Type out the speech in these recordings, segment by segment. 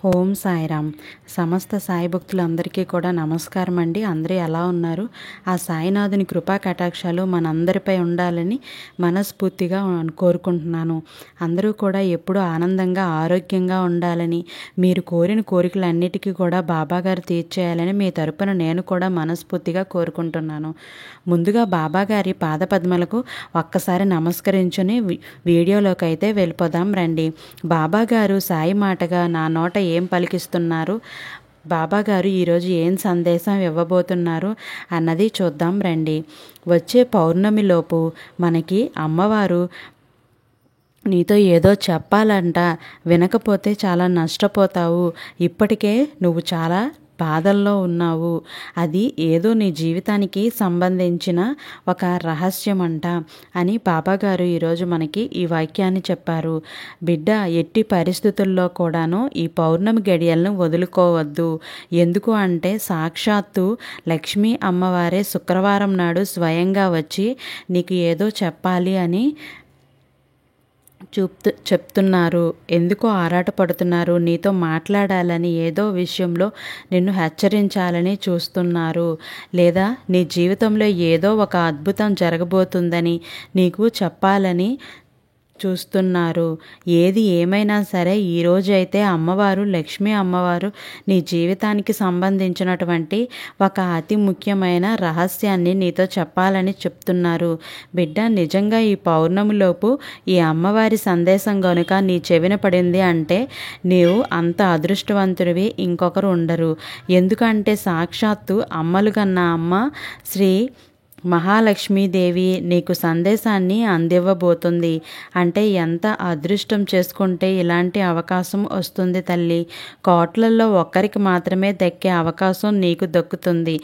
ఓం సాయిరామ్. సమస్త సాయి భక్తులందరికీ కూడా నమస్కారం అండి. అందరూ ఎలా ఉన్నారు? ఆ సాయినాథుని కృపా కటాక్షాలు మనందరిపై ఉండాలని మనస్ఫూర్తిగా కోరుకుంటున్నాను. అందరూ కూడా ఎప్పుడూ ఆనందంగా ఆరోగ్యంగా ఉండాలని, మీరు కోరిన కోరికలన్నిటికీ కూడా బాబాగారు తీర్చేయాలని మీ తరపున నేను కూడా మనస్ఫూర్తిగా కోరుకుంటున్నాను. ముందుగా బాబాగారి పాదపద్మలకు ఒక్కసారి నమస్కరించుని వీడియోలోకి అయితే వెళ్ళిపోదాం రండి. బాబాగారు సాయి మాటగా నా నోట ఏం పలికిస్తున్నారు, బాబాగారు ఈరోజు ఏం సందేశం ఇవ్వబోతున్నారు అన్నది చూద్దాం రండి. వచ్చే పౌర్ణమిలోపు మనకి అమ్మవారు నీతో ఏదో చెప్పాలంట, వినకపోతే చాలా నష్టపోతావు, ఇప్పటికే నువ్వు చాలా బాధల్లో ఉన్నావు, అది ఏదో నీ జీవితానికి సంబంధించిన ఒక రహస్యం అంట అని బాబాగారు ఈరోజు మనకి ఈ వాక్యాన్ని చెప్పారు. బిడ్డ, ఎట్టి పరిస్థితుల్లో కూడాను ఈ పౌర్ణమి గడియలను వదులుకోవద్దు. ఎందుకు అంటే సాక్షాత్తు లక్ష్మీ అమ్మవారే శుక్రవారం నాడు స్వయంగా వచ్చి నీకు ఏదో చెప్పాలి అని చెప్తున్నారు. ఎందుకో ఆరాటపడుతున్నారు, నీతో మాట్లాడాలని, ఏదో విషయంలో నిన్ను హెచ్చరించాలని చూస్తున్నారు, లేదా నీ జీవితంలో ఏదో ఒక అద్భుతం జరగబోతుందని నీకు చెప్పాలని చూస్తున్నారు. ఏది ఏమైనా సరే ఈరోజైతే అమ్మవారు, లక్ష్మీ అమ్మవారు నీ జీవితానికి సంబంధించినటువంటి ఒక అతి ముఖ్యమైన రహస్యాన్ని నీతో చెప్పాలని చెప్తున్నారు. బిడ్డ, నిజంగా ఈ పౌర్ణమిలోపు ఈ అమ్మవారి సందేశం గనుక నీ చెవిన పడింది అంటే నీవు అంత అదృష్టవంతుడివి ఇంకొకరు ఉండరు. ఎందుకంటే సాక్షాత్తు అమ్మలు కన్నా అమ్మ శ్రీ మహాలక్ష్మీదేవి నీకు సందేశాన్ని అందివ్వబోతుంది. అంటే ఎంత అదృష్టం చేసుకుంటే ఇలాంటి అవకాశం వస్తుంది తల్లి. కోట్లల్లో ఒక్కరికి మాత్రమే దక్కే అవకాశం నీకు దక్కుతుంది.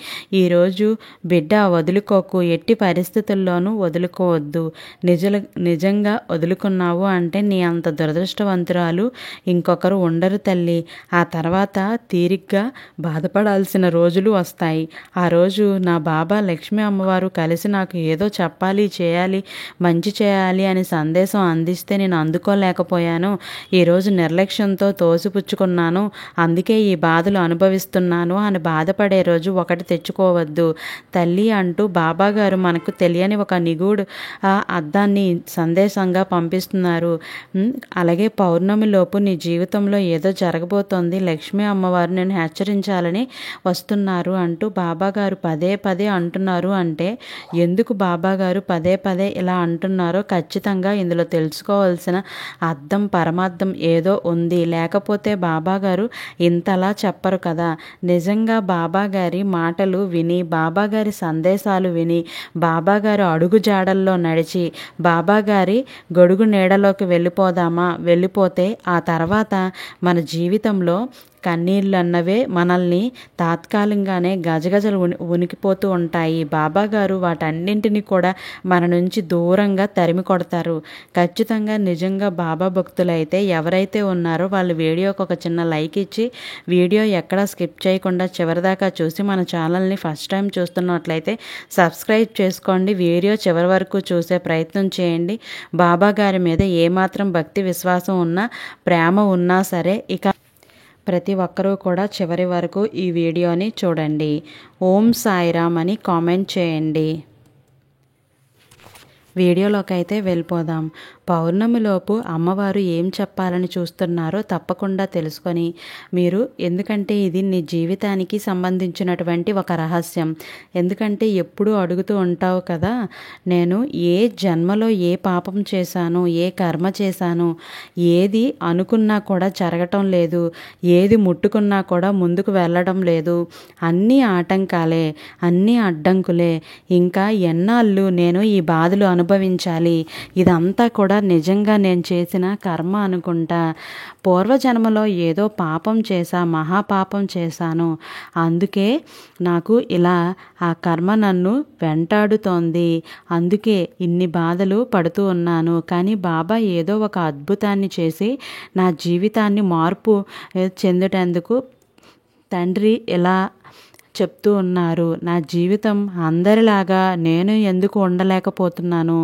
ఈరోజు బిడ్డ వదులుకోకు, ఎట్టి పరిస్థితుల్లోనూ వదులుకోవద్దు. నిజంగా వదులుకున్నావు అంటే నీ అంత దురదృష్టవంతురాలు ఇంకొకరు ఉండరు తల్లి. ఆ తర్వాత తీరిగ్గా బాధపడాల్సిన రోజులు వస్తాయి. ఆ రోజు నా బాబా లక్ష్మీ అమ్మవారు కలిసి నాకు ఏదో చెప్పాలి, చేయాలి, మంచి చేయాలి అని సందేశం అందిస్తే నేను అందుకోలేకపోయాను. ఈరోజు నిర్లక్ష్యంతో తోసిపుచ్చుకున్నాను, అందుకే ఈ బాధలు అనుభవిస్తున్నాను అని బాధపడే రోజు ఒకటి తెచ్చుకోవద్దు తల్లి అంటూ బాబాగారు మనకు తెలియని ఒక నిగూఢ అర్థాన్ని సందేశంగా పంపిస్తున్నారు. అలాగే పౌర్ణమిలోపు నీ జీవితంలో ఏదో జరగబోతోంది, లక్ష్మీ అమ్మవారు నేను హెచ్చరించాలని వస్తున్నారు అంటూ బాబాగారు పదే పదే అంటున్నారు. అంటే ఎందుకు బాబాగారు పదే పదే ఇలా అంటున్నారో ఖచ్చితంగా ఇందులో తెలుసుకోవాల్సిన అర్థం, పరమార్థం ఏదో ఉంది. లేకపోతే బాబాగారు ఇంతలా చెప్పరు కదా. నిజంగా బాబాగారి మాటలు విని, బాబాగారి సందేశాలు విని, బాబాగారు అడుగు జాడల్లో నడిచి బాబాగారి గొడుగు నీడలోకి వెళ్ళిపోతే ఆ తర్వాత మన జీవితంలో కన్నీళ్ళు అన్నవే మనల్ని తాత్కాలికంగానే గజగజలు ఉనికిపోతూ ఉంటాయి. బాబాగారు వాటన్నింటినీ కూడా మన నుంచి దూరంగా తరిమి కొడతారు. ఖచ్చితంగా నిజంగా బాబా భక్తులైతే ఎవరైతే ఉన్నారో వాళ్ళు వీడియోకి ఒక చిన్న లైక్ ఇచ్చి, వీడియో ఎక్కడా స్కిప్ చేయకుండా చివరిదాకా చూసి మన ఛానల్ని ఫస్ట్ టైం చూస్తున్నట్లయితే సబ్స్క్రైబ్ చేసుకోండి. వీడియో చివరి వరకు చూసే ప్రయత్నం చేయండి. బాబాగారి మీద ఏమాత్రం భక్తి, విశ్వాసం ఉన్నా, ప్రేమ ఉన్నా సరే ఇక ప్రతి ఒక్కరూ కూడా చివరి వరకు ఈ వీడియోని చూడండి. ఓం సాయిరామ్ అని కామెంట్ చేయండి. వీడియోలోకి అయితే వెళ్ళిపోదాం. పౌర్ణమిలోపు అమ్మవారు ఏం చెప్పాలని చూస్తున్నారో తప్పకుండా తెలుసుకొని మీరు, ఎందుకంటే ఇది నీ జీవితానికి సంబంధించినటువంటి ఒక రహస్యం. ఎందుకంటే ఎప్పుడూ అడుగుతూ ఉంటావు కదా, నేను ఏ జన్మలో ఏ పాపం చేశాను, ఏ కర్మ చేశాను, ఏది అనుకున్నా కూడా జరగటం లేదు, ఏది ముట్టుకున్నా కూడా ముందుకు వెళ్ళడం లేదు, అన్నీ ఆటంకాలే, అన్నీ అడ్డంకులే, ఇంకా ఎన్నాళ్ళు నేను ఈ బాధలు అనుభవించాలి, ఇదంతా కూడా నిజంగా నేను చేసిన కర్మ అనుకుంటా, పూర్వజన్మలో ఏదో పాపం చేశా, మహాపాపం చేశాను, అందుకే నాకు ఇలా ఆ కర్మ నన్ను వెంటాడుతోంది, అందుకే ఇన్ని బాధలు పడుతూ ఉన్నాను. కానీ బాబా ఏదో ఒక అద్భుతాన్ని చేసి నా జీవితాన్ని మార్పు చెందేటందుకు తండ్రి ఇలా చెప్తూ ఉన్నారు. నా జీవితం అందరిలాగా నేను ఎందుకు ఉండలేకపోతున్నాను?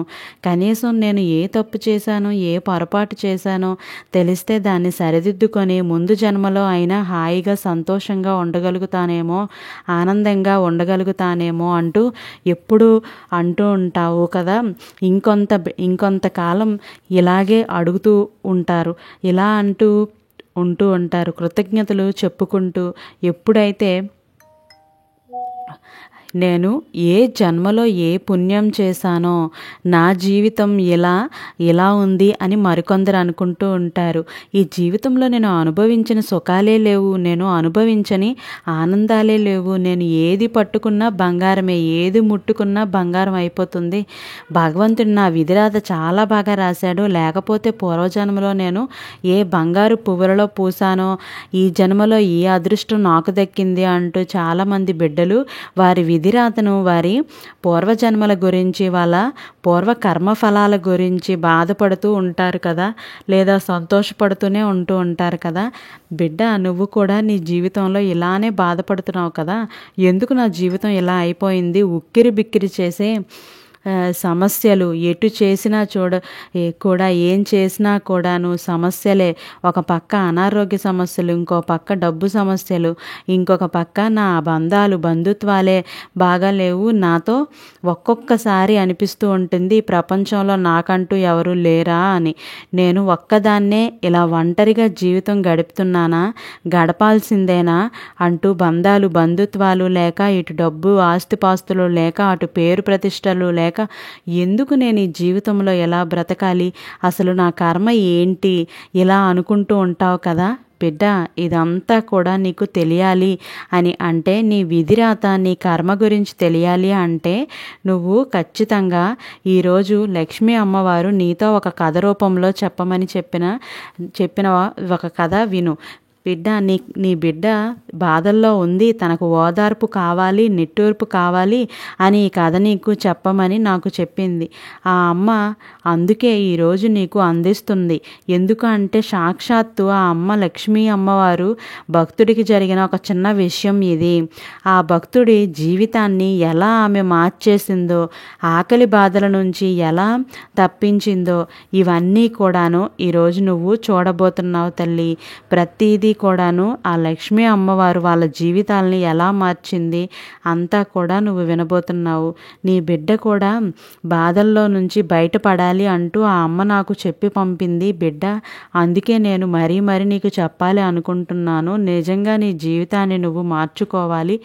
కనీసం నేను ఏ తప్పు చేశానో, ఏ పొరపాటు చేశానో తెలిస్తే దాన్ని సరిదిద్దుకొని ముందు జన్మలో అయినా హాయిగా సంతోషంగా ఉండగలుగుతానేమో, ఆనందంగా ఉండగలుగుతానేమో అంటూ ఎప్పుడూ అంటూ ఉంటావు కదా. ఇంకొంతకాలం ఇలాగే అడుగుతూ ఉంటారు. ఇలా ఉంటూ ఉంటారు. కృతజ్ఞతలు చెప్పుకుంటూ ఎప్పుడైతే నేను ఏ జన్మలో ఏ పుణ్యం చేశానో నా జీవితం ఇలా ఉంది అని మరికొందరు అనుకుంటూ ఉంటారు. ఈ జీవితంలో నేను అనుభవించిన సుఖాలే లేవు, నేను అనుభవించని ఆనందాలే లేవు. నేను ఏది పట్టుకున్నా బంగారమే, ఏది ముట్టుకున్నా బంగారం అయిపోతుంది. భగవంతుడు నా విధిరాత చాలా బాగా రాశాడు. లేకపోతే పూర్వజన్మలో నేను ఏ బంగారు పువ్వులలో పూసానో ఈ జన్మలో ఈ అదృష్టం నాకు దక్కింది అంటూ చాలామంది బిడ్డలు వారి విధిరాతను, వారి పూర్వజన్మల గురించి, వాళ్ళ పూర్వ కర్మఫలాల గురించి బాధపడుతూ ఉంటారు కదా, లేదా సంతోషపడుతూనే ఉంటూ ఉంటారు కదా. బిడ్డ, నువ్వు కూడా నీ జీవితంలో ఇలానే బాధపడుతున్నావు కదా. ఎందుకు నా జీవితం ఇలా అయిపోయింది? ఉక్కిరి బిక్కిరి చేసే సమస్యలు ఎటు చేసినా కూడా ఏం చేసినా కూడాను సమస్యలే. ఒక పక్క అనారోగ్య సమస్యలు, ఇంకో పక్క డబ్బు సమస్యలు, ఇంకొక పక్క నా బంధుత్వాలే బాగాలేవు. నాతో ఒక్కొక్కసారి అనిపిస్తూ ఉంటుంది ప్రపంచంలో నాకంటూ ఎవరు లేరా అని. నేను ఒక్కదాన్నే ఇలా ఒంటరిగా జీవితం గడపాల్సిందేనా అంటూ బంధుత్వాలు లేక, ఇటు డబ్బు ఆస్తిపాస్తులు లేక, అటు పేరు ప్రతిష్టలు లేక ఎందుకు నేను ఈ జీవితంలో ఎలా బ్రతకాలి? అసలు నా కర్మ ఏంటి? ఇలా అనుకుంటూ ఉంటావు కదా. బిడ్డ, ఇదంతా కూడా నీకు తెలియాలి అని అంటే, నీ విధిరాత, నీ కర్మ గురించి తెలియాలి అంటే నువ్వు ఖచ్చితంగా ఈరోజు లక్ష్మీ అమ్మవారు నీతో ఒక కథ రూపంలో చెప్పమని చెప్పిన ఒక కథ విను. బిడ్డ, నీ బిడ్డ బాధల్లో ఉంది, తనకు ఓదార్పు కావాలి, నిట్టూర్పు కావాలి అని ఈ కథ నీకు చెప్పమని నాకు చెప్పింది. ఆ అమ్మ అందుకే ఈరోజు నీకు అందిస్తుంది. ఎందుకు అంటే సాక్షాత్తు ఆ అమ్మ లక్ష్మీ అమ్మవారు భక్తుడికి జరిగిన ఒక చిన్న విషయం ఇది. ఆ భక్తుడి జీవితాన్ని ఎలా ఆమె మార్చేసిందో, ఆకలి బాధల నుంచి ఎలా తప్పించిందో ఇవన్నీ కూడాను ఈరోజు నువ్వు చూడబోతున్నావు తల్లి. ప్రతిదీ కూడాను ఆ లక్ష్మీ అమ్మవారు వాళ్ళ జీవితాలని ఎలా మార్చింది అంతా కూడా నువ్వు వినబోతున్నావు. నీ బిడ్డ కూడా బాధల్లో నుంచి బయటపడాలి అంటూ ఆ అమ్మ నాకు చెప్పి పంపింది బిడ్డ. అందుకే నేను మరీ నీకు చెప్పాలి అనుకుంటున్నాను. నిజంగా నీ జీవితాన్ని నువ్వు మార్చుకోవాలి,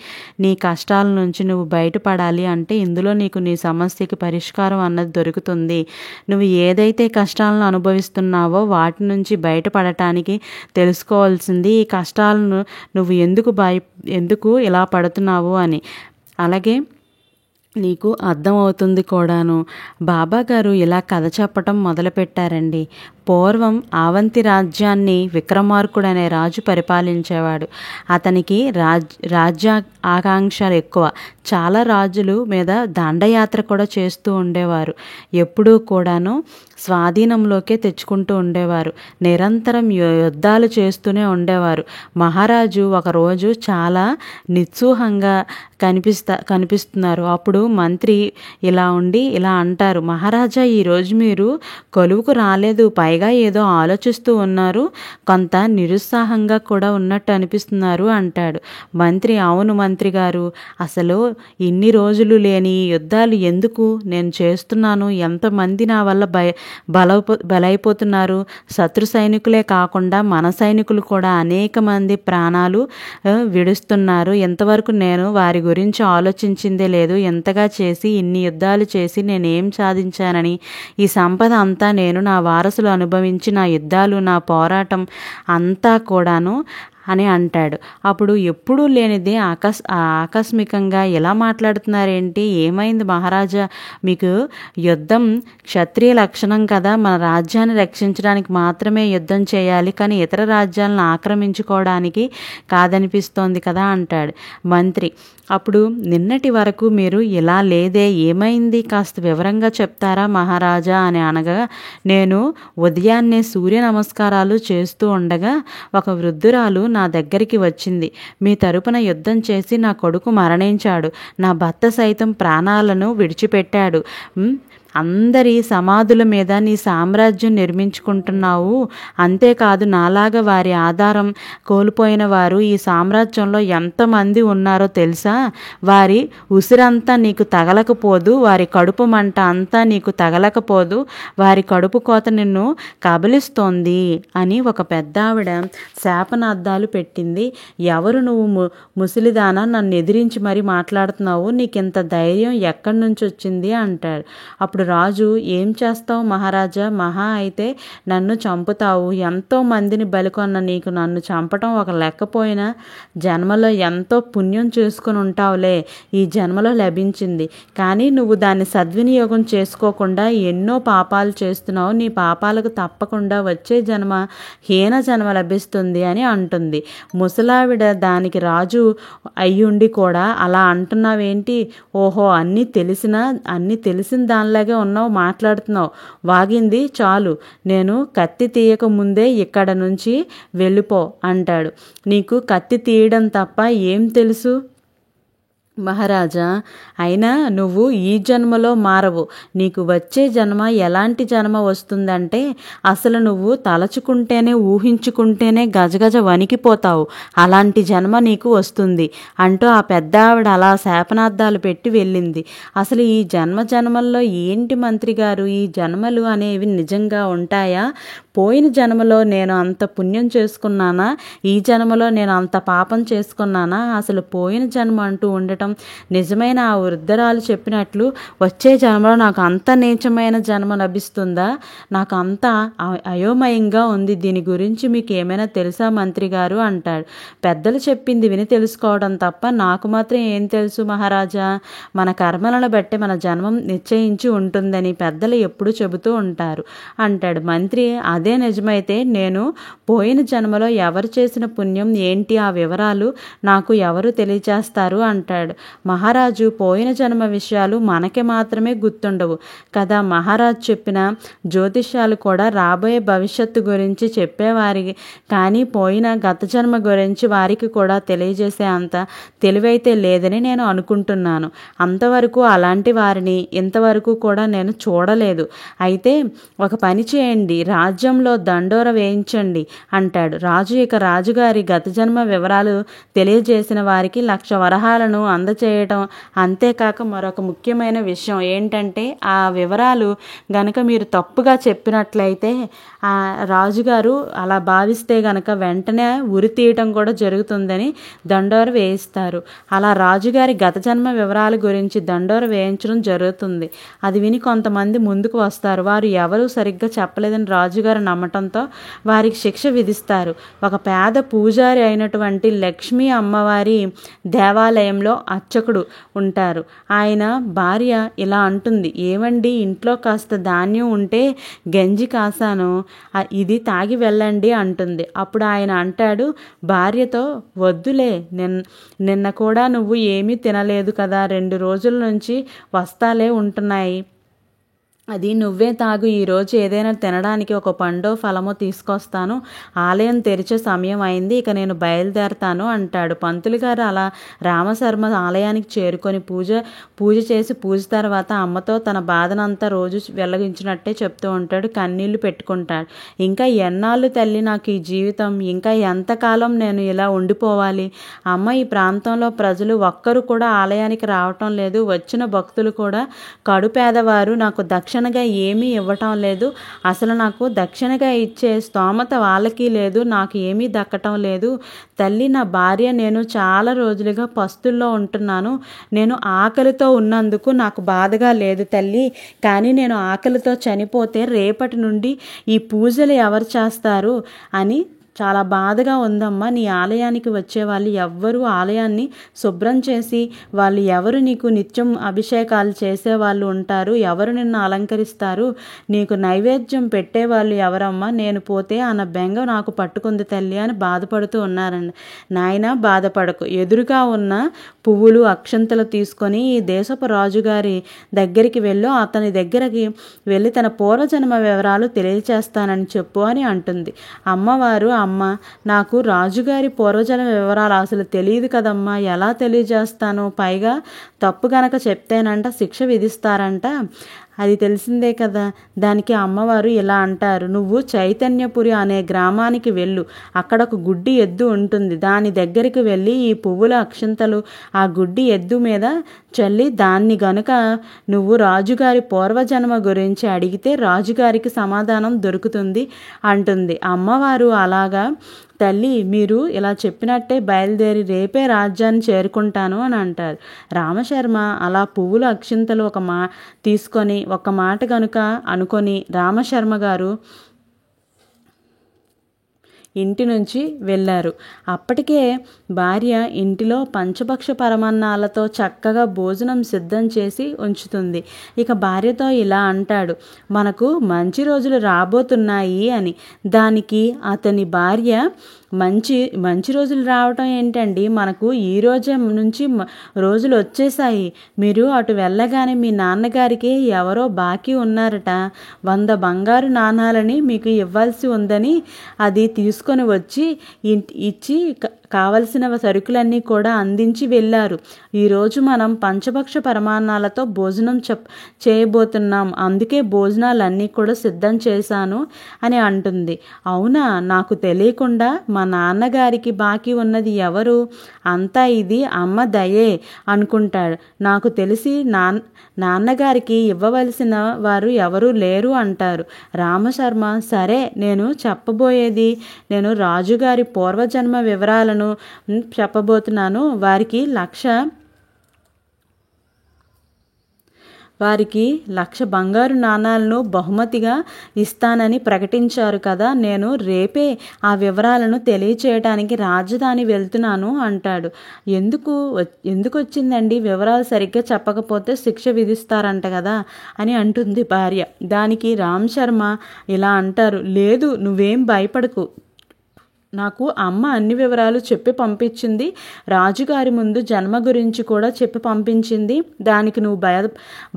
నీ కష్టాల నుంచి నువ్వు బయటపడాలి అంటే ఇందులో నీకు నీ సమస్యకి పరిష్కారం అన్నది దొరుకుతుంది. నువ్వు ఏదైతే కష్టాలను అనుభవిస్తున్నావో వాటి నుంచి బయటపడటానికి తెలుసుకోవాల్సింది ఈ కష్టాలను నువ్వు ఎందుకు ఇలా పడుతున్నావు అని. అలాగే నీకు అర్థమవుతుంది కూడాను. బాబాగారు ఇలా కథ చెప్పటం మొదలుపెట్టారండి. పూర్వం ఆవంతి రాజ్యాన్ని విక్రమార్కుడు అనే రాజు పరిపాలించేవాడు. అతనికి రాజ్య ఆకాంక్షలు ఎక్కువ. చాలా రాజుల మీద దండయాత్ర కూడా చేస్తూ ఉండేవారు. ఎప్పుడూ కూడాను స్వాధీనంలోకే తెచ్చుకుంటూ ఉండేవారు. నిరంతరం యుద్ధాలు చేస్తూనే ఉండేవారు. మహారాజు ఒకరోజు చాలా నిస్సూహంగా కనిపిస్తున్నారు. అప్పుడు మంత్రి ఇలా అంటారు, మహారాజా, ఈరోజు మీరు కొలువుకు రాలేదు, పైగా ఏదో ఆలోచిస్తూ ఉన్నారు, కొంత నిరుత్సాహంగా కూడా ఉన్నట్టు అనిపిస్తున్నారు అంటాడు. మంత్రి, అవును మంత్రి గారు, అసలు ఇన్ని రోజులు లేని యుద్ధాలు ఎందుకు నేను చేస్తున్నాను? ఎంతమంది నా వల్ల బలైపోతున్నారు. శత్రు సైనికులే కాకుండా మన సైనికులు కూడా అనేక మంది ప్రాణాలు విడుస్తున్నారు. ఎంతవరకు నేను వారి గురించి ఆలోచించిందే లేదు. ఎంతగా చేసి ఇన్ని యుద్ధాలు చేసి నేనేం సాధించానని, ఈ సంపద అంతా నేను నా వారసులు అనుభవించి నా యుద్ధాలు, నా పోరాటం అంతా కూడాను అని అంటాడు. అప్పుడు ఎప్పుడూ లేనిదే ఆకస్మికంగా ఎలా మాట్లాడుతున్నారేంటి? ఏమైంది మహారాజా? మీకు యుద్ధం క్షత్రియ లక్షణం కదా, మన రాజ్యాన్ని రక్షించడానికి మాత్రమే యుద్ధం చేయాలి, కానీ ఇతర రాజ్యాలను ఆక్రమించుకోవడానికి కాదనిపిస్తోంది కదా అంటాడు మంత్రి. అప్పుడు నిన్నటి వరకు మీరు ఇలా లేదే, ఏమైంది? కాస్త వివరంగా చెప్తారా మహారాజా అని అనగా, నేను ఉదయాన్నే సూర్య నమస్కారాలు చేస్తూ ఉండగా ఒక వృద్ధురాలు నా నా దగ్గరికి వచ్చింది. మీ తరపున యుద్ధం చేసి నా కొడుకు మరణించాడు. నా భర్త సైతం ప్రాణాలను విడిచిపెట్టాడు. అందరి సమాధుల మీద నీ సామ్రాజ్యం నిర్మించుకుంటున్నావు. అంతేకాదు నాలాగా వారి ఆధారం కోల్పోయిన వారు ఈ సామ్రాజ్యంలో ఎంతమంది ఉన్నారో తెలుసా? వారి ఉసిరంతా నీకు తగలకపోదు, వారి కడుపు మంట అంతా నీకు తగలకపోదు, వారి కడుపు కోత నిన్ను కబలిస్తోంది అని ఒక పెద్ద ఆవిడ శాపనార్థాలు పెట్టింది. ఎవరు నువ్వు ముసలిదానా, నన్ను ఎదిరించి మరీ మాట్లాడుతున్నావు, నీకింత ధైర్యం ఎక్కడి నుంచి వచ్చింది అంటాడు. అప్పుడు రాజు, ఏం చేస్తావు మహారాజా, మహా అయితే నన్ను చంపుతావు. ఎంతో మందిని బలికొన్న నీకు నన్ను చంపటం ఒక లెక్కపోయినా జన్మలో ఎంతో పుణ్యం చేసుకుని ఉంటావులే, ఈ జన్మలో లభించింది. కానీ నువ్వు దాన్ని సద్వినియోగం చేసుకోకుండా ఎన్నో పాపాలు చేస్తున్నావు. నీ పాపాలకు తప్పకుండా వచ్చే జన్మ హీన జన్మ లభిస్తుంది అని అంటుంది. ముసలావిడ దానికి రాజు అయ్యుండి కూడా అలా అంటున్నావేంటి? ఓహో, అన్నీ తెలిసిన దానిలాగే ఉన్నావు, మాట్లాడుతున్నావు, వాగింది చాలు, నేను కత్తి తీయక ముందే ఇక్కడ నుంచి వెళ్ళిపో అంటాడు. నీకు కత్తి తీయడం తప్ప ఏం తెలుసు మహారాజా? అయినా నువ్వు ఈ జన్మలో మారవు. నీకు వచ్చే జన్మ ఎలాంటి జన్మ వస్తుందంటే అసలు నువ్వు తలచుకుంటేనే ఊహించుకుంటేనే గజగజ వణికిపోతావు. అలాంటి జన్మ నీకు వస్తుంది అంటూ ఆ పెద్ద ఆవిడ అలా శాపనార్థాలు పెట్టి వెళ్ళింది. అసలు ఈ జన్మల్లో ఏంటి మంత్రి గారు, ఈ జన్మలు అనేవి నిజంగా ఉంటాయా? పోయిన జన్మలో నేను అంత పుణ్యం చేసుకున్నానా? ఈ జన్మలో నేను అంత పాపం చేసుకున్నానా? అసలు పోయిన జన్మ అంటూ ఉండటం నిజమైన ఆ వృద్ధరాలు చెప్పినట్లు వచ్చే జన్మలో నాకు అంత నీచమైన జన్మ లభిస్తుందా? నాకు అంత అయోమయంగా ఉంది. దీని గురించి మీకు ఏమైనా తెలుసా మంత్రి గారు అంటాడు. పెద్దలు చెప్పింది విని తెలుసుకోవడం తప్ప నాకు మాత్రం ఏం తెలుసు మహారాజా? మన కర్మలను బట్టి మన జన్మం నిశ్చయించి ఉంటుందని పెద్దలు ఎప్పుడూ చెబుతూ ఉంటారు అంటాడు. మంత్రి, అదే నిజమైతే నేను పోయిన జన్మలో ఎవరు చేసిన పుణ్యం ఏంటి, ఆ వివరాలు నాకు ఎవరు తెలియచేస్తారు అంటాడు. మహారాజు, పోయిన జన్మ విషయాలు మనకి మాత్రమే గుర్తుండవు కదా. మహారాజు చెప్పిన జ్యోతిష్యాలు కూడా రాబోయే భవిష్యత్తు గురించి చెప్పేవారికి, కానీ పోయిన గత జన్మ గురించి వారికి కూడా తెలియజేసే అంత తెలివైతే లేదని నేను అనుకుంటున్నాను. అంతవరకు అలాంటి వారిని ఇంతవరకు కూడా నేను చూడలేదు. అయితే ఒక పని చేయండి, రాజ్యంలో దండోర వేయించండి అంటాడు. రాజు ఇక రాజుగారి గత జన్మ వివరాలు తెలియజేసిన వారికి 1,00,000 వరహాలను అందచేయటం, అంతేకాక మరొక ముఖ్యమైన విషయం ఏంటంటే ఆ వివరాలు గనక మీరు తప్పుగా చెప్పినట్లయితే ఆ రాజుగారు అలా భావిస్తే గనక వెంటనే ఉరి తీయటం కూడా జరుగుతుందని దండోర వేయిస్తారు. అలా రాజుగారి గత జన్మ వివరాల గురించి దండోర వేయించడం జరుగుతుంది. అది విని కొంతమంది ముందుకు వస్తారు. వారు ఎవరు సరిగ్గా చెప్పలేదని రాజుగారు నమ్మటంతో వారికి శిక్ష విధిస్తారు. ఒక పేద పూజారి అయినటువంటి లక్ష్మీ అమ్మవారి దేవాలయంలో అర్చకుడు ఉంటారు. ఆయన భార్య ఇలా అంటుంది, ఏమండి, ఇంట్లో కాస్త ధాన్యం ఉంటే గంజి కాసాను, ఇది తాగి వెళ్ళండి అంటుంది. అప్పుడు ఆయన అంటాడు భార్యతో, వద్దులే, నిన్న కూడా నువ్వు ఏమీ తినలేదు కదా, 2 రోజుల నుంచి వస్తాలే ఉంటున్నాయి, అది నువ్వే తాగు. ఈరోజు ఏదైనా తినడానికి ఒక పండో ఫలమో తీసుకొస్తాను, ఆలయం తెరిచే సమయం అయింది, ఇక నేను బయలుదేరతాను అంటాడు. పంతులు గారు అలా రామశర్మ ఆలయానికి చేరుకొని పూజ చేసి పూజ తర్వాత అమ్మతో తన బాధనంతా రోజు వెల్లగించినట్టే చెప్తూ ఉంటాడు. కన్నీళ్లు పెట్టుకుంటాడు. ఇంకా ఎన్నాళ్ళు తల్లి నాకు ఈ జీవితం, ఇంకా ఎంతకాలం నేను ఇలా ఉండిపోవాలి? అమ్మ, ఈ ప్రాంతంలో ప్రజలు ఒక్కరు కూడా ఆలయానికి రావటం లేదు. వచ్చిన భక్తులు కూడా కడుపేదవారు, నాకు దక్షిణగా ఏమీ ఇవ్వటం లేదు. అసలు నాకు దక్షిణగా ఇచ్చే స్తోమత వాళ్ళకి లేదు, నాకు ఏమీ దక్కటం లేదు. తల్లి, నా భార్య నేను చాలా రోజులుగా పస్తుల్లో ఉంటున్నాను. నేను ఆకలితో ఉన్నందుకు నాకు బాధగా లేదు తల్లి, కానీ నేను ఆకలితో చనిపోతే రేపటి నుండి ఈ పూజలు ఎవరు చేస్తారు అని చాలా బాధగా ఉందమ్మా. నీ ఆలయానికి వచ్చే వాళ్ళు ఎవ్వరూ ఆలయాన్ని శుభ్రం చేసి వాళ్ళు ఎవరు నీకు నిత్యం అభిషేకాలు చేసేవాళ్ళు ఉంటారు, ఎవరు నిన్ను అలంకరిస్తారు, నీకు నైవేద్యం పెట్టేవాళ్ళు ఎవరమ్మా? నేను పోతే అన్న బెంగ నాకు పట్టుకుంది తల్లి అని బాధపడుతూ ఉన్నారండి. నాయన, బాధపడకు, ఎదురుగా ఉన్న పువ్వులు అక్షంతలు తీసుకొని ఈ దేశపు రాజుగారి దగ్గరికి వెళ్ళు, అతని దగ్గరికి వెళ్ళి తన పూర్వజన్మ వివరాలు తెలియచేస్తానని చెప్పు అని అంటుంది. అమ్మవారు అమ్మ, నాకు రాజుగారి పూర్వజన్మ వివరాలు అసలు తెలియదు కదమ్మా, ఎలా తెలియజేస్తాను? పైగా తప్పు గనక చెప్తేనంట శిక్ష విధిస్తారంట, అది తెలిసిందే కదా. దానికి అమ్మవారు ఇలా అంటారు, నువ్వు చైతన్యపురి అనే గ్రామానికి వెళ్ళు, అక్కడ ఒక గుడ్డి ఎద్దు ఉంటుంది, దాని దగ్గరికి వెళ్ళి ఈ పువ్వుల అక్షింతలు ఆ గుడ్డి ఎద్దు మీద చల్లి దాన్ని గనుక నువ్వు రాజుగారి పూర్వజన్మ గురించి అడిగితే రాజుగారికి సమాధానం దొరుకుతుంది అంటుంది. అమ్మవారు అలాగా తల్లి, మీరు ఇలా చెప్పినట్టే బయలుదేరి రేపే రాజ్యాన్ని చేరుకుంటాను అని అంటారు. రామశర్మ అలా పువ్వుల అక్షింతలు తీసుకొని ఒక మాట కనుక అనుకొని రామశర్మ గారు ఇంటి నుంచి వెళ్ళారు. అప్పటికే భార్య ఇంటిలో పంచభక్ష పరమాన్నాలతో చక్కగా భోజనం సిద్ధం చేసి ఉంచుతుంది. ఇక భార్యతో ఇలా అంటాడు, మనకు మంచి రోజులు రాబోతున్నాయి అని. దానికి అతని భార్య, మంచి రోజులు రావటం ఏంటండి, మనకు ఈ రోజు నుంచి రోజులు వచ్చేసాయి. మీరు అటు వెళ్ళగానే మీ నాన్నగారికి ఎవరో బాకీ ఉన్నారట, 100 బంగారు నాణాలని మీకు ఇవ్వాల్సి ఉందని అది తీసుకొని వచ్చి ఇచ్చి కావలసిన సరుకులన్నీ కూడా అందించి వెళ్ళారు. ఈరోజు మనం పంచభక్ష పరమాన్నాలతో భోజనం చేయబోతున్నాం, అందుకే భోజనాలన్నీ కూడా సిద్ధం చేశాను అని అంటుంది. అవునా, నాకు తెలియకుండా మా నాన్నగారికి బాకీ ఉన్నది ఎవరు? అంతా ఇది అమ్మ దయే అనుకుంటాడు. నాకు తెలిసి నాన్నగారికి ఇవ్వవలసిన వారు ఎవరూ లేరు అంటారు. రామశర్మ, సరే నేను చెప్పబోయేది, నేను రాజుగారి పూర్వజన్మ వివరాలను చెప్పబోతున్నాను. వారికి 1,00,000 బంగారు నాణాలను బహుమతిగా ఇస్తానని ప్రకటించారు కదా, నేను రేపే ఆ వివరాలను తెలియచేయడానికి రాజధాని వెళ్తున్నాను అంటాడు. ఎందుకు వచ్చిందండి, వివరాలు సరిగ్గా చెప్పకపోతే శిక్ష విధిస్తారంట కదా అని అంటుంది భార్య. దానికి రామ్ శర్మ ఇలా అంటారు, లేదు, నువ్వేం భయపడకు, నాకు అమ్మ అన్ని వివరాలు చెప్పి పంపించింది, రాజుగారి ముందు జన్మ గురించి కూడా చెప్పి పంపించింది, దానికి నువ్వు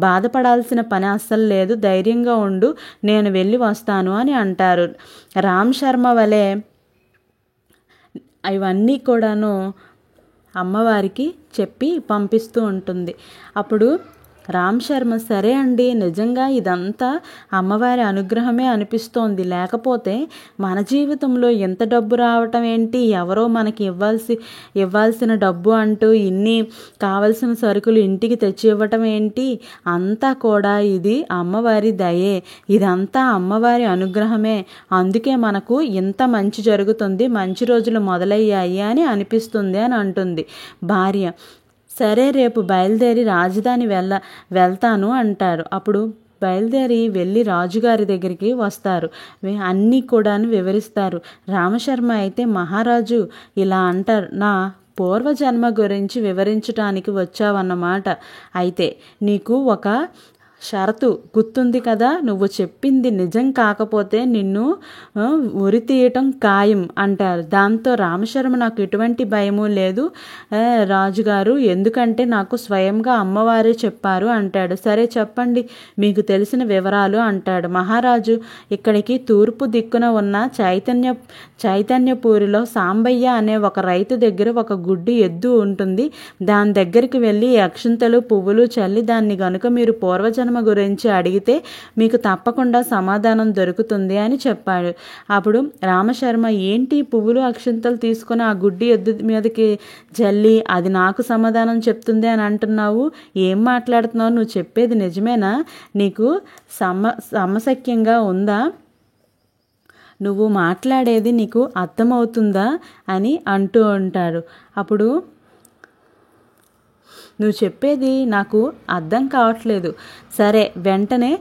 బాధపడాల్సిన పని అస్సలు లేదు, ధైర్యంగా ఉండు, నేను వెళ్ళి వస్తాను అని అంటారు. రామ్ శర్మ వలె ఇవన్నీ కూడాను అమ్మవారికి చెప్పి పంపిస్తూ ఉంటుంది. అప్పుడు రామ్ శర్మ, సరే అండి, నిజంగా ఇదంతా అమ్మవారి అనుగ్రహమే అనిపిస్తోంది, లేకపోతే మన జీవితంలో ఎంత డబ్బు రావటం ఏంటి, ఎవరో మనకి ఇవ్వాల్సిన డబ్బు అంటూ ఇన్ని కావలసిన సరుకులు ఇంటికి తెచ్చి ఇవ్వటం ఏంటి, అంతా కూడా ఇది అమ్మవారి దయే, ఇదంతా అమ్మవారి అనుగ్రహమే, అందుకే మనకు ఇంత మంచి జరుగుతుంది, మంచి రోజులు మొదలయ్యాయి అని అనిపిస్తుంది అని అంటుంది భార్య. సరే, రేపు బయలుదేరి రాజధాని వెళ్తాను అంటారు. అప్పుడు బయలుదేరి వెళ్ళి రాజుగారి దగ్గరికి వస్తారు. అన్నీ కూడా వివరిస్తారు. రామశర్మ అయితే, మహారాజు ఇలా అంటారు, నా పూర్వజన్మ గురించి వివరించడానికి వచ్చావన్నమాట. అయితే నీకు ఒక షరతు గుర్తుంది కదా, నువ్వు చెప్పింది నిజం కాకపోతే నిన్ను ఉరి తీయటం ఖాయం అంటారు. దాంతో రామశర్మ, నాకు ఎటువంటి భయము లేదు రాజుగారు, ఎందుకంటే నాకు స్వయంగా అమ్మవారే చెప్పారు అంటాడు. సరే చెప్పండి, మీకు తెలిసిన వివరాలు అంటాడు. మహారాజు, ఇక్కడికి తూర్పు దిక్కున ఉన్న చైతన్యపూరిలో సాంబయ్య అనే ఒక రైతు దగ్గర ఒక గుడ్డి ఎద్దు ఉంటుంది, దాని దగ్గరికి వెళ్ళి అక్షింతలు పువ్వులు చల్లి దాన్ని గనుక మీరు పూర్వజన్మ గురించి అడిగితే మీకు తప్పకుండా సమాధానం దొరుకుతుంది అని చెప్పాడు. అప్పుడు రామశర్మ, ఏంటి పువ్వులు అక్షింతలు తీసుకుని ఆ గుడ్డి ఎద్దు మీదకి జల్లి అది నాకు సమాధానం చెప్తుంది అని అంటున్నావు, ఏం మాట్లాడుతున్నావు, నువ్వు చెప్పేది నిజమేనా, నీకు సమసఖ్యంగా ఉందా, నువ్వు మాట్లాడేది నీకు అర్థమవుతుందా అని అంటూ ఉంటారు. అప్పుడు నువ్వు చెప్పేది నాకు అర్థం కావట్లేదు, సరే వెంటనే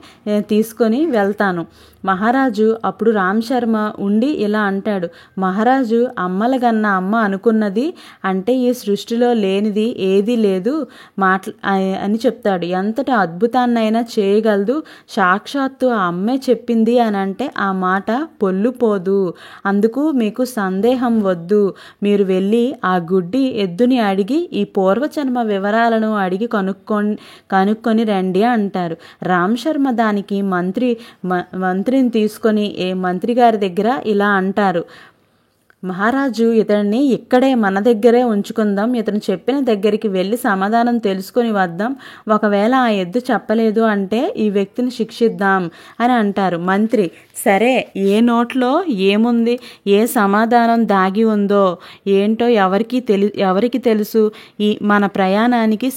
తీసుకొని వెళ్తాను. మహారాజు అప్పుడు రామ్ శర్మ ఉండి ఇలా అంటాడు, మహారాజు, అమ్మలగన్న అమ్మ అనుకున్నది అంటే ఈ సృష్టిలో లేనిది ఏదీ లేదు అని చెప్తాడు. ఎంతటి అద్భుతాన్నైనా చేయగలదు, సాక్షాత్తు ఆ అమ్మే చెప్పింది అని అంటే ఆ మాట పొల్లుపోదు, అందుకు మీకు సందేహం వద్దు, మీరు వెళ్ళి ఆ గుడ్డి ఎద్దుని అడిగి ఈ పూర్వజన్మ వివరాలను అడిగి కనుక్కొని రండి అంటారు. రామ్ శర్మ దానికి మంత్రిని తీసుకొని మంత్రి గారి దగ్గర ఇలా అంటారు, మహారాజు ఇతడిని ఇక్కడే మన దగ్గరే ఉంచుకుందాం, ఇతను చెప్పిన దగ్గరికి వెళ్ళి సమాధానం తెలుసుకొని వద్దాం, ఒకవేళ ఆ ఎద్దు చెప్పలేదు అంటే ఈ వ్యక్తిని శిక్షిద్దాం అని అంటారు. మంత్రి సరే, ఏ నోట్లో ఏముంది, ఏ సమాధానం దాగి ఉందో ఏంటో ఎవరికి తెలుసు, ఈ మన ప్రయాణానికి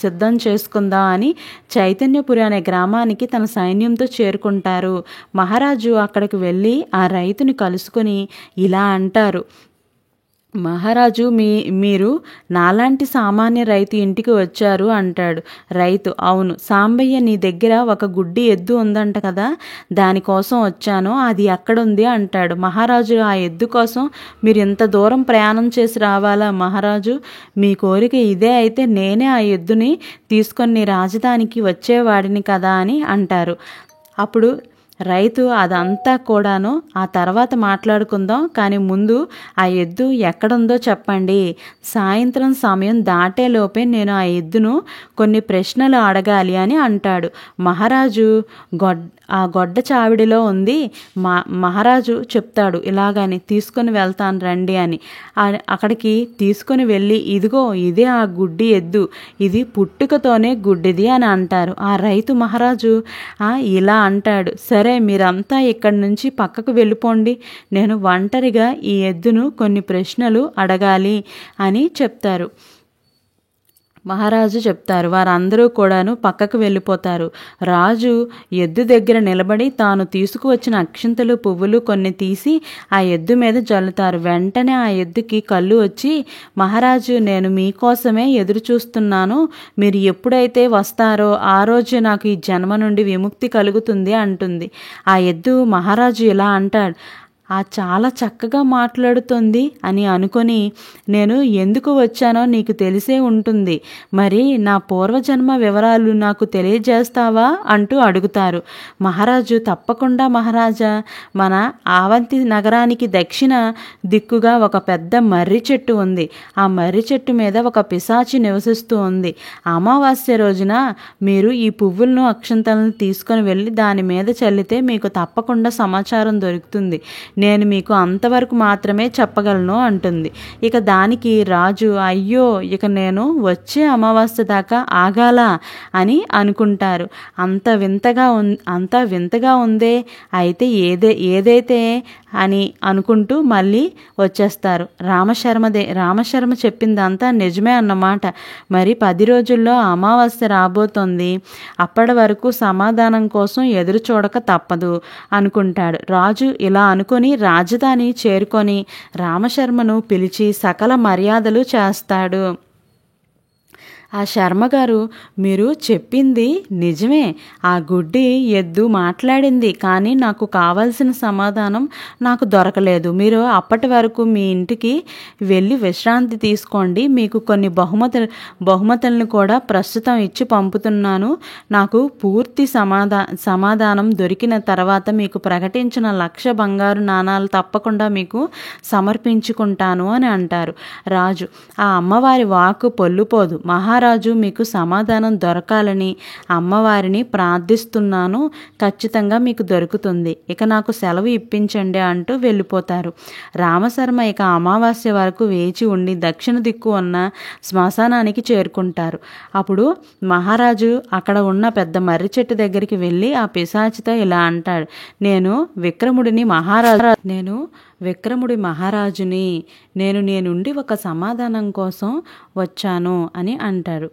సిద్ధం చేసుకుందాం అని చైతన్యపురి అనే గ్రామానికి తన సైన్యంతో చేరుకుంటారు. మహారాజు అక్కడికి వెళ్ళి ఆ రైతుని కలుసుకొని ఇలా అంటారు. మహారాజు మీరు నాలాంటి సామాన్య రైతు ఇంటికి వచ్చారు అంటాడు. రైతు అవును సాంబయ్య, నీ దగ్గర ఒక గుడ్డి ఎద్దు ఉందంట కదా, దానికోసం వచ్చాను, అది ఎక్కడుంది అంటాడు. మహారాజు ఆ ఎద్దు కోసం మీరు ఇంత దూరం ప్రయాణం చేసి రావాలా మహారాజు, మీ కోరిక ఇదే అయితే నేనే ఆ ఎద్దుని తీసుకొని నీ రాజధానికి వచ్చేవాడిని కదా అని అంటారు. అప్పుడు రైతు అదంతా కూడాను ఆ తర్వాత మాట్లాడుకుందాం, కానీ ముందు ఆ ఎద్దు ఎక్కడుందో చెప్పండి, సాయంత్రం సమయం దాటేలోపే నేను ఆ ఎద్దును కొన్ని ప్రశ్నలు అడగాలి అని అంటాడు. మహారాజు ఆ గొడ్డ చావిడిలో ఉంది. మహారాజు చెప్తాడు ఇలాగని, తీసుకొని వెళ్తాను రండి అని. అక్కడికి తీసుకొని వెళ్ళి ఇదిగో ఇదే ఆ గుడ్డి ఎద్దు, ఇది పుట్టుకతోనే గుడ్డిది అని అంటారు. ఆ రైతు మహారాజు ఇలా అంటాడు, సరే మీరంతా ఇక్కడి నుంచి పక్కకు వెళ్ళిపోండి, నేను ఒంటరిగా ఈ ఎద్దును కొన్ని ప్రశ్నలు అడగాలి అని చెప్తారు. మహారాజు చెప్తారు. వారందరూ కూడాను పక్కకు వెళ్ళిపోతారు. రాజు ఎద్దు దగ్గర నిలబడి తాను తీసుకువచ్చిన అక్షింతలు పువ్వులు కొన్ని తీసి ఆ ఎద్దు మీద జల్లుతారు. వెంటనే ఆ ఎద్దుకి కళ్ళు వచ్చి, మహారాజు నేను మీకోసమే ఎదురు చూస్తున్నాను, మీరు ఎప్పుడైతే వస్తారో ఆ రోజు నాకు ఈ జన్మ నుండి విముక్తి కలుగుతుంది అంటుంది. ఆ ఎద్దు మహారాజు ఇలా అంటాడు, చాలా చక్కగా మాట్లాడుతుంది అని అనుకొని, నేను ఎందుకు వచ్చానో నీకు తెలిసే ఉంటుంది, మరి నా పూర్వజన్మ వివరాలు నాకు తెలియజేస్తావా అంటూ అడుగుతారు. మహారాజు తప్పకుండా మహారాజా, మన ఆవంతి నగరానికి దక్షిణ దిక్కుగా ఒక పెద్ద మర్రి చెట్టు ఉంది. ఆ మర్రి చెట్టు మీద ఒక పిశాచి నివసిస్తూ ఉంది. అమావాస్య రోజున మీరు ఈ పువ్వులను అక్షంతలను తీసుకొని వెళ్ళి దాని మీద చల్లితే మీకు తప్పకుండా సమాచారం దొరుకుతుంది, నేను మీకు అంతవరకు మాత్రమే చెప్పగలను అంటుంది. ఇక దానికి రాజు అయ్యో, ఇక నేను వచ్చే అమావాస్య దాకా ఆగాల అని అనుకుంటారు. అంత వింతగా ఉందే, అయితే ఏదైతే అని అనుకుంటూ మళ్ళీ వచ్చేస్తారు. రామశర్మ చెప్పిందంతా నిజమే అన్నమాట. మరి 10 రోజుల్లో అమావాస్య రాబోతోంది, అప్పటి వరకు సమాధానం కోసం ఎదురు చూడక తప్పదు అనుకుంటాడు. రాజు ఇలా అనుకొని రాజధాని చేరుకొని రామశర్మను పిలిచి సకల మర్యాదలు చేస్తాడు. ఆ శర్మగారు, మీరు చెప్పింది నిజమే, ఆ గుడ్డి ఎద్దు మాట్లాడింది, కానీ నాకు కావాల్సిన సమాధానం నాకు దొరకలేదు. మీరు అప్పటి వరకు మీ ఇంటికి వెళ్ళి విశ్రాంతి తీసుకోండి, మీకు కొన్ని బహుమతులను కూడా ప్రస్తుతం ఇచ్చి పంపుతున్నాను. నాకు పూర్తి సమాధానం దొరికిన తర్వాత మీకు ప్రకటించిన 1,00,000 బంగారు నాణాలు తప్పకుండా మీకు సమర్పించుకుంటాను అని అంటారు. రాజు ఆ అమ్మవారి వాక్కు పొల్లుపోదు, మహారాజు మీకు సమాధానం దొరకాలని అమ్మవారిని ప్రార్థిస్తున్నాను, ఖచ్చితంగా మీకు దొరుకుతుంది, ఇక నాకు సెలవు ఇప్పించండి అంటూ వెళ్ళిపోతారు. రామశర్మ ఇక అమావాస్య వరకు వేచి ఉండి దక్షిణ దిక్కు ఉన్న శ్మశానానికి చేరుకుంటారు. అప్పుడు మహారాజు అక్కడ ఉన్న పెద్ద మర్రి చెట్టు దగ్గరికి వెళ్ళి ఆ పిశాచితో ఇలా అంటాడు, నేను విక్రముడి మహారాజుని, నేను నుండి ఒక సమాధానం కోసం వచ్చాను అని అంటారు.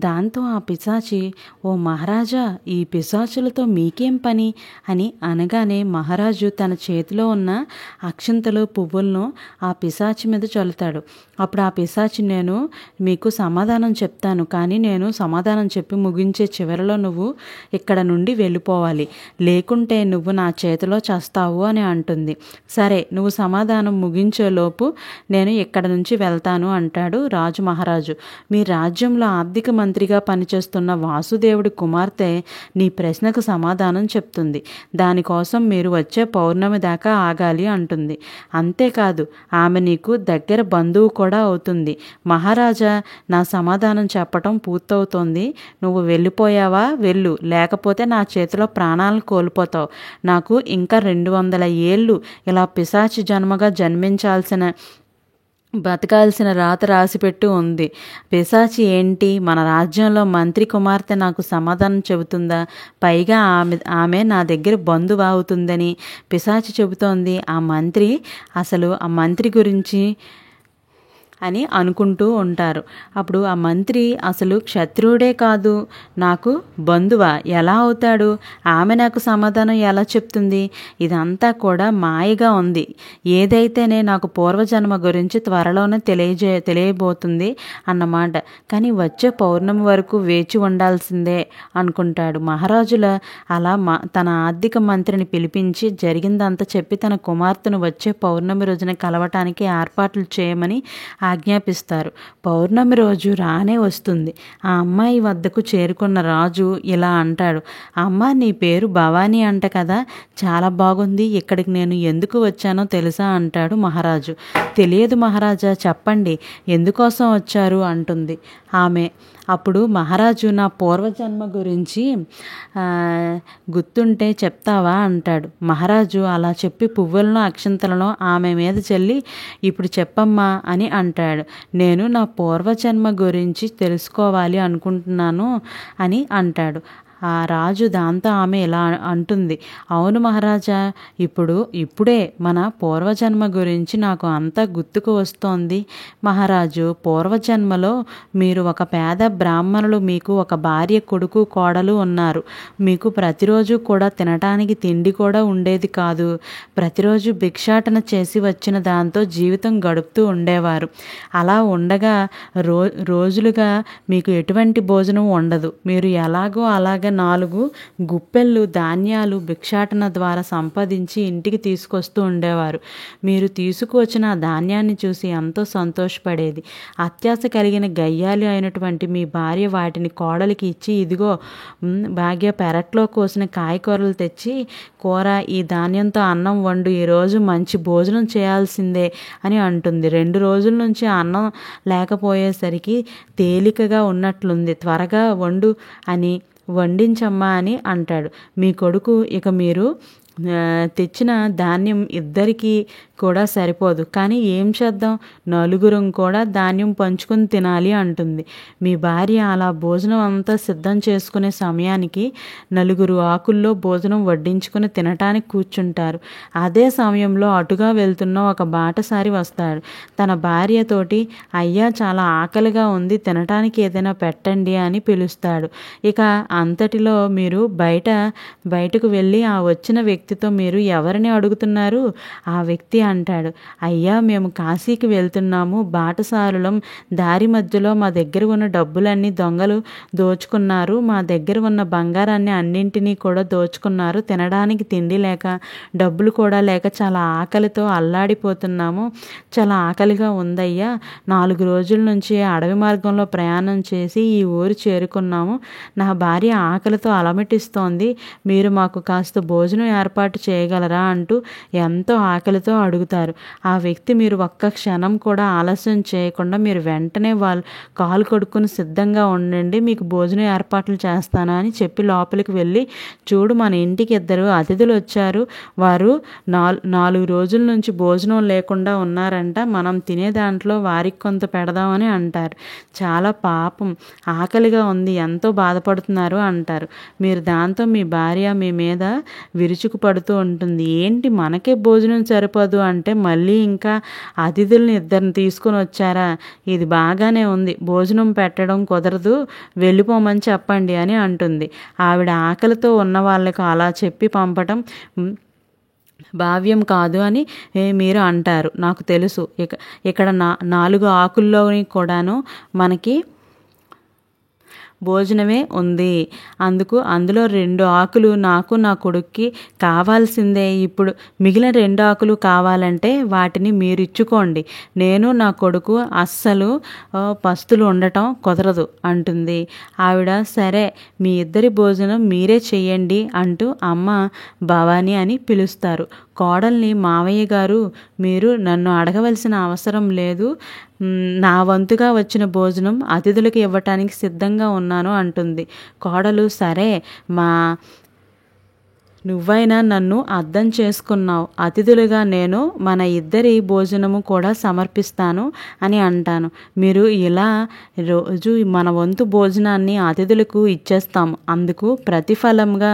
దాంతో ఆ పిశాచి, ఓ మహారాజా, ఈ పిశాచులతో మీకేం పని అని అనగానే మహారాజు తన చేతిలో ఉన్న అక్షింతలు పువ్వులను ఆ పిశాచి మీద చల్లుతాడు. అప్పుడు ఆ పిశాచి, నేను మీకు సమాధానం చెప్తాను, కానీ నేను సమాధానం చెప్పి ముగించే చివరిలో నువ్వు ఇక్కడ నుండి వెళ్ళిపోవాలి, లేకుంటే నువ్వు నా చేతిలో చస్తావు అని అంటుంది. సరే, నువ్వు సమాధానం ముగించేలోపు నేను ఇక్కడ నుంచి వెళ్తాను అంటాడు రాజు. మహారాజు, మీ రాజ్యంలో ఆర్థిక మంత్రిగా పనిచేస్తున్న వాసుదేవుడి కుమార్తె నీ ప్రశ్నకు సమాధానం చెప్తుంది, దానికోసం మీరు వచ్చే పౌర్ణమి దాకా ఆగాలి అంటుంది. అంతేకాదు, ఆమె నీకు దగ్గర బంధువు కూడా అవుతుంది. మహారాజా, నా సమాధానం చెప్పటం పూర్తవుతోంది, నువ్వు వెళ్ళిపోయావా వెళ్ళు, లేకపోతే నా చేతిలో ప్రాణాలను కోల్పోతావు. నాకు ఇంకా 200 ఏళ్ళు ఇలా పిశాచి జన్మగా బతకాల్సిన రాత రాసిపెట్టి ఉంది. పిశాచి ఏంటి, మన రాజ్యంలో మంత్రి కుమార్తె నాకు సమాధానం చెబుతుందా? పైగా ఆమె నా దగ్గర బంధువు అవుతుందని పిశాచి చెబుతోంది. అసలు ఆ మంత్రి గురించి అని అనుకుంటూ ఉంటారు. అప్పుడు ఆ మంత్రి అసలు క్షత్రుడే కాదు, నాకు బంధువా ఎలా అవుతాడు? ఆమె నాకు సమాధానం ఎలా చెప్తుంది? ఇదంతా కూడా మాయగా ఉంది. ఏదైతేనే నాకు పూర్వజన్మ గురించి త్వరలోనే తెలియబోతుంది అన్నమాట. కానీ వచ్చే పౌర్ణమి వరకు వేచి ఉండాల్సిందే అనుకుంటాడు. మహారాజుల అలా తన ఆర్థిక మంత్రిని పిలిపించి జరిగిందంతా చెప్పి తన కుమార్తెను వచ్చే పౌర్ణమి రోజున కలవటానికి ఏర్పాట్లు చేయమని ఆజ్ఞాపిస్తారు. పౌర్ణమి రోజు రానే వస్తుంది. ఆ అమ్మాయి వద్దకు చేరుకున్న రాజు ఇలా అంటాడు, అమ్మ, నీ పేరు భవానీ అంట కదా, చాలా బాగుంది. ఇక్కడికి నేను ఎందుకు వచ్చానో తెలుసా అంటాడు మహారాజు. తెలియదు మహారాజా, చెప్పండి, ఎందుకోసం వచ్చారు అంటుంది ఆమె. అప్పుడు మహారాజు, నా పూర్వజన్మ గురించి గుర్తుంటే చెప్తావా అంటాడు. మహారాజు అలా చెప్పి పువ్వులను అక్షంతలను ఆమె మీద చల్లి, ఇప్పుడు చెప్పమ్మా అని అంటాడు. నేను నా పూర్వజన్మ గురించి తెలుసుకోవాలి అనుకుంటున్నాను అని అంటాడు. ఆ రాజు దాంతో ఆమె ఇలా అంటుంది, అవును మహారాజా, ఇప్పుడే మన పూర్వజన్మ గురించి నాకు అంతా గుర్తుకు వస్తోంది. మహారాజు, పూర్వజన్మలో మీరు ఒక పేద బ్రాహ్మణులు, మీకు ఒక భార్య, కొడుకు, కోడలు ఉన్నారు. మీకు ప్రతిరోజు కూడా తినటానికి తిండి కూడా ఉండేది కాదు. ప్రతిరోజు భిక్షాటన చేసి వచ్చిన దాంతో జీవితం గడుపుతూ ఉండేవారు. అలా ఉండగా రోజులుగా మీకు ఎటువంటి భోజనం ఉండదు. మీరు ఎలాగో అలాగ 4 గుప్పెళ్ళు ధాన్యాలు భిక్షాటన ద్వారా సంపాదించి ఇంటికి తీసుకొస్తూ ఉండేవారు. మీరు తీసుకువచ్చిన ఆ ధాన్యాన్ని చూసి ఎంతో సంతోషపడేది. అత్యాశ కలిగిన గయ్యాలి అయినటువంటి మీ భార్య వాటిని కోడలికి ఇచ్చి, ఇదిగో భాగ్య, పెరట్లో కోసిన కాయకూరలు తెచ్చి కూర, ఈ ధాన్యంతో అన్నం వండు, ఈరోజు మంచి భోజనం చేయాల్సిందే అని అంటుంది. 2 రోజుల నుంచి అన్నం లేకపోయేసరికి తేలికగా ఉన్నట్లుంది, త్వరగా వండు అని వండించమ్మా అని అంటాడు. మీ కొడుకు, ఇక మీరు తెచ్చిన ధాన్యం ఇద్దరికీ కూడా సరిపోదు, కానీ ఏం చేద్దాం, నలుగురం కూడా ధాన్యం పంచుకొని తినాలి అంటుంది. మీ భార్య అలా భోజనం అంతా సిద్ధం చేసుకునే సమయానికి 4 ఆకుల్లో భోజనం వడ్డించుకుని తినటానికి కూర్చుంటారు. అదే సమయంలో అటుగా వెళ్తున్న ఒక బాటసారి వస్తాడు. తన భార్యతోటి, అయ్యా, చాలా ఆకలిగా ఉంది, తినటానికి ఏదైనా పెట్టండి అని పిలుస్తాడు. ఇక అంతటిలో మీరు బయటకు వెళ్ళి ఆ వచ్చిన వ్యక్తితో, మీరు ఎవరిని అడుగుతున్నారు? ఆ వ్యక్తి అంటాడు, అయ్యా, మేము కాశీకి వెళ్తున్నాము, బాటసారులం, దారి మధ్యలో మా దగ్గర ఉన్న డబ్బులన్నీ దొంగలు దోచుకున్నారు, మా దగ్గర ఉన్న బంగారాన్ని అన్నింటినీ కూడా దోచుకున్నారు, తినడానికి తిండి లేక, డబ్బులు కూడా లేక చాలా ఆకలితో అల్లాడిపోతున్నాము, చాలా ఆకలిగా ఉందయ్యా, 4 రోజుల నుంచి అడవి మార్గంలో ప్రయాణం చేసి ఈ ఊరు చేరుకున్నాము, నా భార్య ఆకలితో అలమటిస్తోంది, మీరు మాకు కాస్త భోజనం ఏర్పాటు చేయగలరా అంటూ ఎంతో ఆకలితో అడుగుతారు. ఆ వ్యక్తి, మీరు ఒక్క క్షణం కూడా ఆలస్యం చేయకుండా మీరు వెంటనే కాలు కడుక్కుని సిద్ధంగా ఉండండి, మీకు భోజనం ఏర్పాట్లు చేస్తాను అని చెప్పి లోపలికి వెళ్ళి, చూడు, మన ఇంటికి 2 అతిథులు వచ్చారు, వారు 4 రోజుల నుంచి భోజనం లేకుండా ఉన్నారంట, మనం తినే దాంట్లో వారికి కొంత పెడదామని అంటారు. చాలా పాపం, ఆకలిగా ఉంది, ఎంతో బాధపడుతున్నారు అంటారు. మీరు దాంతో మీ భార్య మీ మీద విరుచుకు పడుతూ ఉంటుంది. ఏంటి, మనకే భోజనం సరిపోదు అంటే మళ్ళీ ఇంకా అతిథుల్ని 2 తీసుకుని వచ్చారా? ఇది బాగానే ఉంది, భోజనం పెట్టడం కుదరదు, వెళ్ళిపోమని చెప్పండి అని అంటుంది. ఆవిడ ఆకలితో ఉన్న వాళ్ళకు అలా చెప్పి పంపటం భావ్యం కాదు అని మీరు అంటారు, నాకు తెలుసు. ఇక్కడ 4 ఆకుల్లోని కూడాను మనకి భోజనమే ఉంది, అందులో 2 ఆకులు నాకు నా కొడుక్కి కావాల్సిందే, ఇప్పుడు మిగిలిన 2 ఆకులు కావాలంటే వాటిని మీరు ఇచ్చుకోండి, నేను నా కొడుకు అస్సలు పస్తులు ఉండటం కుదరదు అంటుంది. ఆవిడ, సరే, మీ ఇద్దరి భోజనం మీరే చెయ్యండి అంటూ అమ్మ భవానీ అని పిలుస్తారు. కోడల్ని, మావయ్య గారు, మీరు నన్ను అడగవలసిన అవసరం లేదు, నా వంతుగా వచ్చిన భోజనం అతిథులకు ఇవ్వటానికి సిద్ధంగా ఉన్నాను అంటుంది. కోడలు, సరే, నువ్వైనా నన్ను అర్థం చేసుకున్నావు. అతిథులుగా నేను మన ఇద్దరి భోజనము కూడా సమర్పిస్తాను అని అంటాను. మీరు ఇలా రోజు మన వంతు భోజనాన్ని అతిథులకు ఇచ్చేస్తాము. అందుకు ప్రతిఫలంగా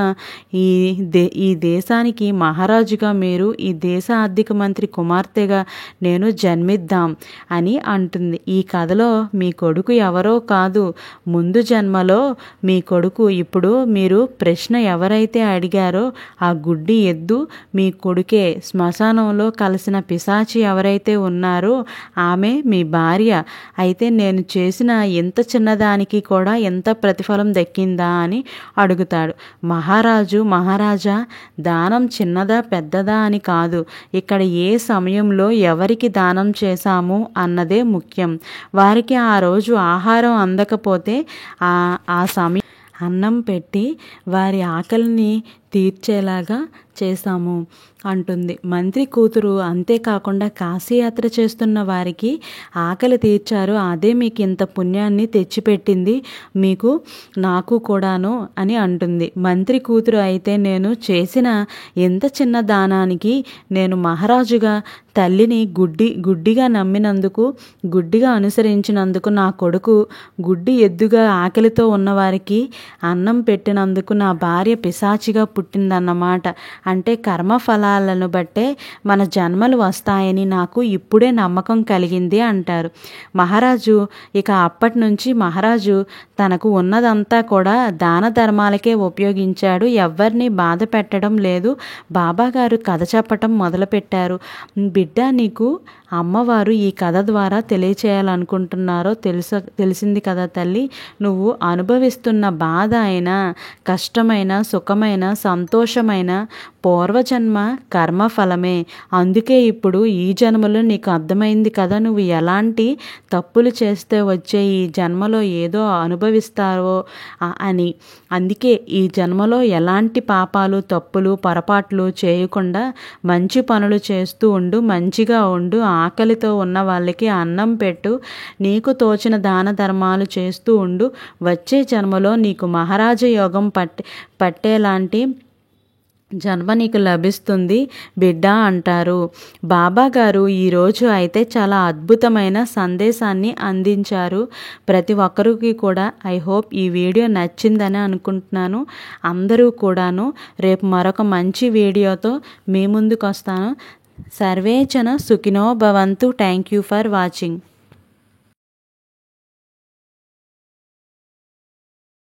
ఈ దేశానికి మహారాజుగా మీరు, ఈ దేశ ఆర్థిక మంత్రి కుమార్తెగా నేను జన్మిద్దాం అని అంటుంది. ఈ కథలో మీ కొడుకు ఎవరో కాదు, ముందు జన్మలో మీ కొడుకు. ఇప్పుడు మీరు ప్రశ్న ఎవరైతే అడిగారో ఆ గుడ్డి ఎద్దు మీ కొడుకే. శ్మశానంలో కలిసిన పిశాచి ఎవరైతే ఉన్నారో ఆమె మీ భార్య. అయితే నేను చేసిన ఎంత చిన్నదానికి కూడా ఎంత ప్రతిఫలం దక్కిందా అని అడుగుతాడు. మహారాజా, దానం చిన్నదా పెద్దదా అని కాదు, ఇక్కడ ఏ సమయంలో ఎవరికి దానం చేశాము అన్నదే ముఖ్యం. వారికి ఆ రోజు ఆహారం అందకపోతే ఆ సమయం అన్నం పెట్టి వారి ఆకలిని తీర్చేలాగా చేశాము అంటుంది మంత్రి కూతురు. అంతేకాకుండా కాశీయాత్ర చేస్తున్న వారికి ఆకలి తీర్చారు, అదే మీకు ఇంత పుణ్యాన్ని తెచ్చిపెట్టింది, మీకు నాకు కూడాను అని అంటుంది. మంత్రి కూతురు అయితే నేను చేసిన ఎంత చిన్న దానానికి నేను మహారాజుగా తల్లిని గుడ్డిగా నమ్మినందుకు, గుడ్డిగా అనుసరించినందుకు, నా కొడుకు గుడ్డి ఎద్దుగా ఆకలితో ఉన్నవారికి అన్నం పెట్టినందుకు నా భార్య పిశాచిగా పుట్టిందన్నమాట. అంటే కర్మఫలాలను బట్టే మన జన్మలు వస్తాయని నాకు ఇప్పుడే నమ్మకం కలిగింది అంటారు మహారాజు. ఇక అప్పటి నుంచి మహారాజు తనకు ఉన్నదంతా కూడా దాన ధర్మాలకే ఉపయోగించాడు. ఎవరిని బాధ పెట్టడం లేదు. బాబాగారు కథ చెప్పటం మొదలుపెట్టారు. బిడ్డ, నీకు అమ్మవారు ఈ కథ ద్వారా తెలియచేయాలనుకుంటున్నారో తెలిసింది కదా తల్లి. నువ్వు అనుభవిస్తున్న బాధ అయినా, కష్టమైన, సుఖమైన, సంతోషమైన పూర్వజన్మ కర్మఫలమే. అందుకే ఇప్పుడు ఈ జన్మలో నీకు అర్థమైంది కదా నువ్వు ఎలాంటి తప్పులు చేస్తే వచ్చే ఈ జన్మలో ఏదో అనుభవిస్తావో అని. అందుకే ఈ జన్మలో ఎలాంటి పాపాలు, తప్పులు, పొరపాట్లు చేయకుండా మంచి పనులు చేస్తూ ఉండు, మంచిగా ఉండు, ఆకలితో ఉన్న వాళ్ళకి అన్నం పెట్టు, నీకు తోచిన దాన ధర్మాలు చేస్తూ ఉండు. వచ్చే జన్మలో నీకు మహారాజ యోగం పట్టేలాంటి జన్మ నీకు లభిస్తుంది బిడ్డ అంటారు బాబాగారు. ఈరోజు అయితే చాలా అద్భుతమైన సందేశాన్ని అందించారు ప్రతి ఒక్కరికి కూడా. ఐ హోప్ ఈ వీడియో నచ్చిందని అనుకుంటున్నాను. అందరూ కూడాను రేపు మరొక మంచి వీడియోతో మీ ముందుకు వస్తాను. సర్వే జన సుఖినో భవంతు. Thank you for watching.